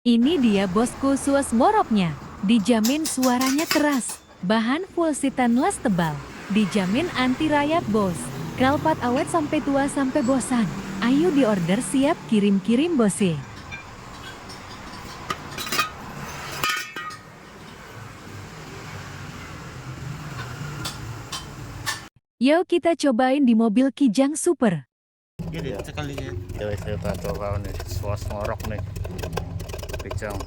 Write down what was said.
Ini dia bosku suas moroknya. Dijamin suaranya keras. Bahan full stainless tebal. Dijamin anti rayap bos. Kalpat awet sampai tua sampai bosan. Ayo diorder siap kirim-kirim bose. Yuk kita cobain di mobil Kijang Super. Gini sekali ya. Saya coba nih, suas ngorok nih. Kijang.